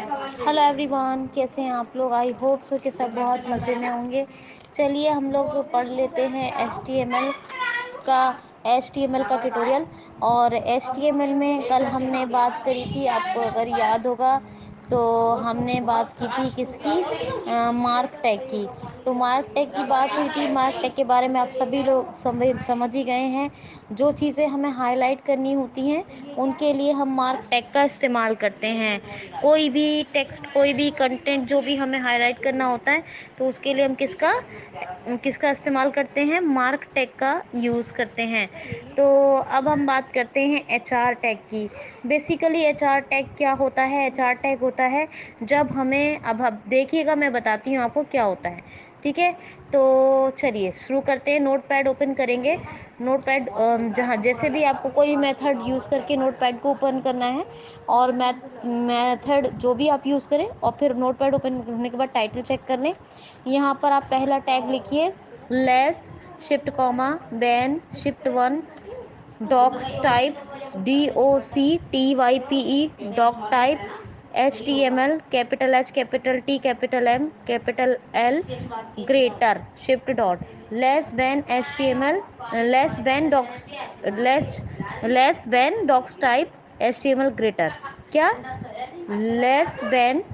Hello everyone, कैसे हैं आप लोग। आई होप सो कि सब बहुत मज़े में होंगे। चलिए हम लोग पढ़ लेते हैं का ट्यूटोरियल। और HTML में कल हमने बात करी थी, आपको अगर याद होगा तो हमने बात की थी किसकी, मार्क टैग की। तो मार्क टैग की बात हुई थी। मार्क टैग के बारे में आप सभी लोग समझ ही गए हैं। जो चीज़ें हमें हाईलाइट करनी होती हैं उनके लिए हम मार्क टैग का इस्तेमाल करते हैं। कोई भी टेक्स्ट, कोई भी कंटेंट जो भी हमें हाईलाइट करना होता है तो उसके लिए हम किसका इस्तेमाल करते हैं, मार्क टैग का यूज़ करते हैं। तो अब हम बात करते हैं HR टैग की। बेसिकली HR टैग क्या होता है। HR टैग होता है जब हमें, अब देखिएगा मैं बताती हूँ आपको क्या होता है, ठीक है। तो चलिए शुरू करते हैं। नोटपैड ओपन करेंगे। नोटपैड जहाँ जैसे भी आपको कोई मेथड यूज़ करके नोटपैड को ओपन करना है, और मेथड जो भी आप यूज़ करें, और फिर नोटपैड ओपन करने के बाद टाइटल चेक कर लें। यहाँ पर आप पहला टैग लिखिए less shift comma bang shift one docs type DOCTYPE doc type HTML capital H capital T capital M capital L greater shift dot less bang HTML less bang docs type HTML greater. क्या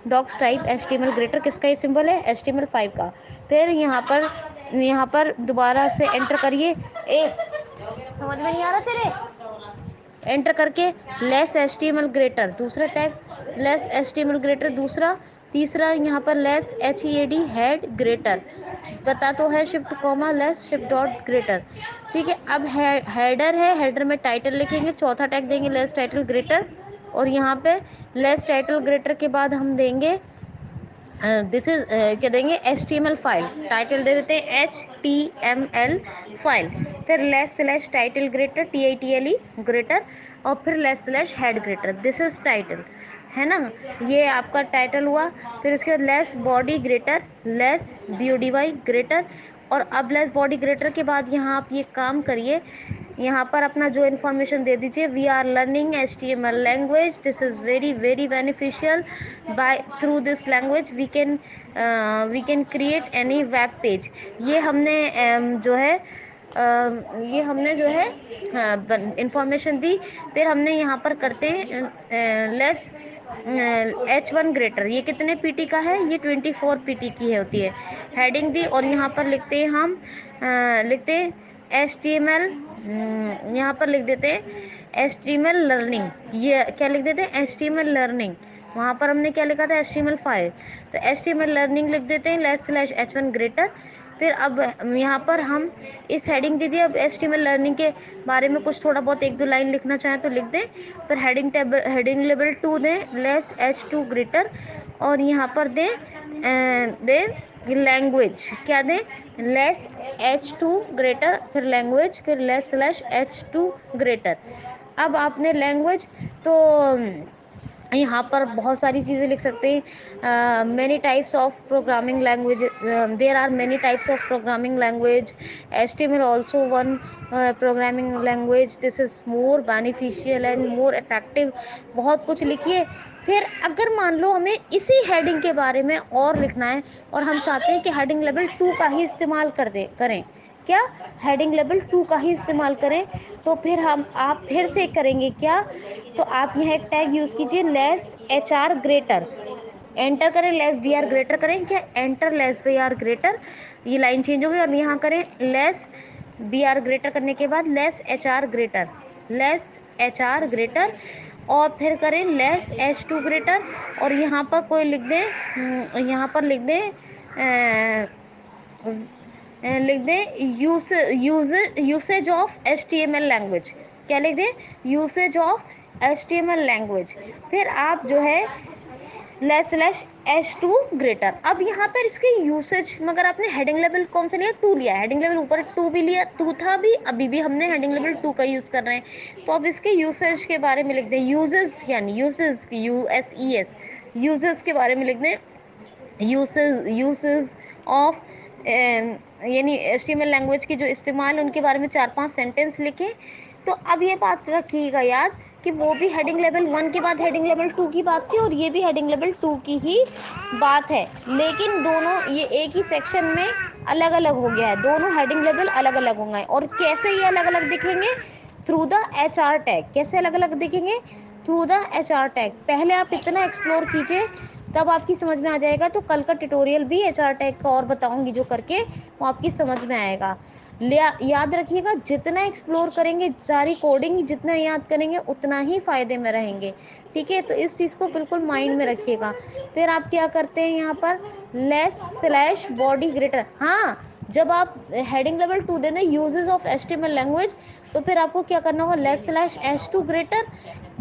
docs type HTML greater किसका ये symbol है, HTML5 का। फिर यहाँ पर दोबारा से एंटर करिए। समझ में नहीं आ रहा तेरे, एंटर करके लेस HTML ग्रेटर दूसरा टैग, लेस HTML ग्रेटर दूसरा, तीसरा यहाँ पर लेस हेड ग्रेटर, पता तो है shift comma less shift dot greater, ठीक है। अब हेडर है, हेडर में टाइटल लिखेंगे, चौथा टैग देंगे लेस टाइटल ग्रेटर, और यहाँ पे लेस टाइटल ग्रेटर के बाद हम देंगे दिस इज क्या देंगे, HTML फाइल। टाइटल दे देते हैं HTML फाइल। फिर less slash title greater TITLE greater, और फिर less slash head greater, this is title, है ना। ये आपका टाइटल हुआ। फिर उसके बाद less body greater, less BODY greater. और अब लेस बॉडी ग्रेटर के बाद यहाँ आप ये काम करिए, यहाँ पर अपना जो इन्फॉर्मेशन दे दीजिए, we are learning HTML language, this is very very beneficial, by through this language we can create any web page. ये हमने जो है इंफॉर्मेशन दी। फिर हमने यहाँ पर करते हैं लेस H1 ग्रेटर, ये कितने PT का है, ये 24 PT की होती है। हेडिंग दी, और यहाँ पर लिखते हैं हम लिखते हैं HTML, यहाँ पर लिख देते हैं HTML लर्निंग। ये क्या लिख देते हैं, HTML लर्निंग। वहाँ पर हमने क्या लिखा था, HTML5, तो HTML लर्निंग लिख देते हैं लेस स्लैश H1 ग्रेटर। फिर अब यहाँ पर हम इस हेडिंग दे दिए। अब HTML लर्निंग के बारे में कुछ थोड़ा बहुत एक दो लाइन लिखना चाहें तो लिख दें। फिर हेडिंग लेवल 2 दें लेस H2 ग्रेटर, और यहाँ पर दें लैंग्वेज, क्या दें, लेस H2 ग्रेटर, फिर लैंग्वेज, फिर लेस स्लैश H2 ग्रेटर। अब आपने लैंग्वेज, तो यहाँ पर बहुत सारी चीज़ें लिख सकते हैं। Many types of programming language, there are many types of programming language, HTML also one programming language, this is more beneficial and more effective. बहुत कुछ लिखिए। फिर अगर मान लो हमें इसी हेडिंग के बारे में और लिखना है, और हम चाहते हैं कि हेडिंग लेवल 2 का ही इस्तेमाल करें, क्या, हेडिंग लेवल 2 का ही इस्तेमाल करें, तो फिर आप फिर से करेंगे क्या, तो आप यहाँ एक टैग यूज़ कीजिए लेस HR ग्रेटर, एंटर करें, लेस BR ग्रेटर करें, क्या, एंटर लेस BR ग्रेटर, ये लाइन चेंज हो गई। और यहाँ करें लेस BR ग्रेटर करने के बाद लेस HR ग्रेटर, और फिर करें लेस H2 ग्रेटर, और यहाँ पर कोई लिख दें, यहाँ पर लिख दें यूसेज ऑफ HTML लैंग्वेज, क्या लिख दें, यूसेज ऑफ HTML लैंग्वेज। फिर आप जो है लेस स्लैश H2 ग्रेटर। अब यहाँ पर इसके यूसेज, मगर आपने हेडिंग लेवल कौन सा लिया, 2 लिया, हेडिंग लेवल ऊपर 2 भी लिया, 2 था भी, अभी भी हमने हेडिंग लेवल 2 का यूज़ कर रहे हैं। तो अब इसके यूसेज के बारे में लिख दें, यूजेस यानी USES, यूजेस के बारे में लिख दें यूसेस ऑफ, यानी HTML लैंग्वेज की जो इस्तेमाल, उनके बारे में 4-5 सेंटेंस लिखें। तो अब ये बात रखिएगा याद कि वो भी हेडिंग लेवल 1 के बाद हेडिंग लेवल 2 की बात थी और ये भी हेडिंग लेवल 2 की ही बात है, लेकिन दोनों ये एक ही सेक्शन में अलग अलग हो गया है, दोनों हेडिंग लेवल अलग अलग होंगे। और कैसे ये अलग अलग दिखेंगे? Through the HR tag. कैसे अलग अलग दिखेंगे? Through the HR tag. पहले आप इतना एक्सप्लोर कीजिए, तब आपकी समझ में आ जाएगा। तो कल का ट्यूटोरियल भी HR टैग का और बताऊंगी, जो करके वो आपकी समझ में आएगा। याद रखिएगा, जितना एक्सप्लोर करेंगे, सारी कोडिंग जितना याद करेंगे, उतना ही फायदे में रहेंगे। ठीक है, तो इस चीज़ को बिल्कुल माइंड में रखिएगा। फिर आप क्या करते हैं यहाँ पर? Less slash body greater. हाँ, जब आप हेडिंग लेवल 2 देना यूजेस ऑफ HTML लैंग्वेज, तो फिर आपको क्या करना होगा? लेस स्लैश H2 ग्रेटर,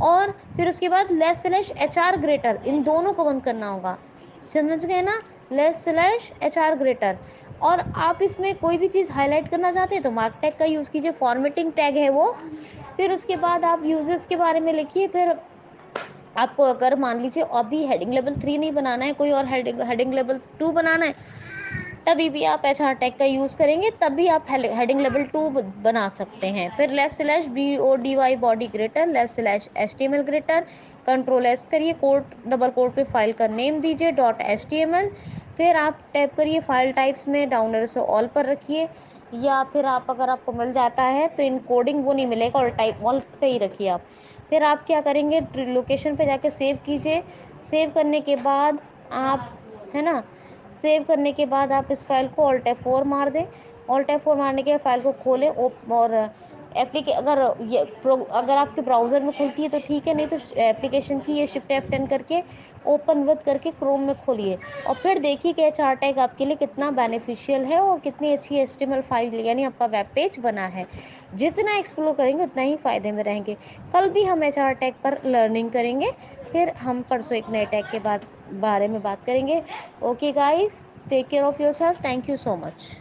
और फिर उसके बाद लेस स्लैश HR ग्रेटर, इन दोनों को बंद करना होगा। समझ गए ना? Less slash HR greater. और आप इसमें कोई भी चीज़ हाईलाइट करना चाहते हैं तो मार्क टैग का यूज़ कीजिए, फॉर्मेटिंग टैग है वो। फिर उसके बाद आप यूजेस के बारे में लिखिए। फिर आपको अगर मान लीजिए अभी हेडिंग लेवल 3 नहीं बनाना है, कोई और हेडिंग लेवल 2 बनाना है, तभी भी आप HR टैग का यूज करेंगे, तभी आप हेडिंग लेवल 2 बना सकते हैं। फिर less slash BODY body greater, less slash HTML greater, control S करिए, कोट डबल कोट पे फाइल का नेम दीजिए .html। फिर आप टैप करिए फाइल टाइप्स में, डाउन एरो से ऑल पर रखिए, या फिर आप अगर आपको मिल जाता है तो इनकोडिंग वो नहीं मिलेगा, ऑल टाइप ऑल पे ही रखिए आप। फिर आप क्या करेंगे? लोकेशन पे जाके सेव कीजिए। सेव करने के बाद आप, है ना, सेव करने के बाद आप इस फाइल को Alt F4 मार दें। Alt F4 मारने के बाद फाइल को खोलें, और अगर आपके ब्राउजर में खुलती है तो ठीक है, नहीं तो एप्लीकेशन की ये Shift F10 करके ओपन विद करके क्रोम में खोलिए, और फिर देखिए कि HR टैग आपके लिए कितना बेनिफिशियल है और कितनी अच्छी HTML फाइल यानी आपका वेब पेज बना है। जितना एक्सप्लोर करेंगे उतना ही फायदे में रहेंगे। कल भी हम HR टैग पर लर्निंग करेंगे, फिर हम परसों एक नए टैग के बारे में बात करेंगे। Okay guys, take care of yourself. Thank you so much.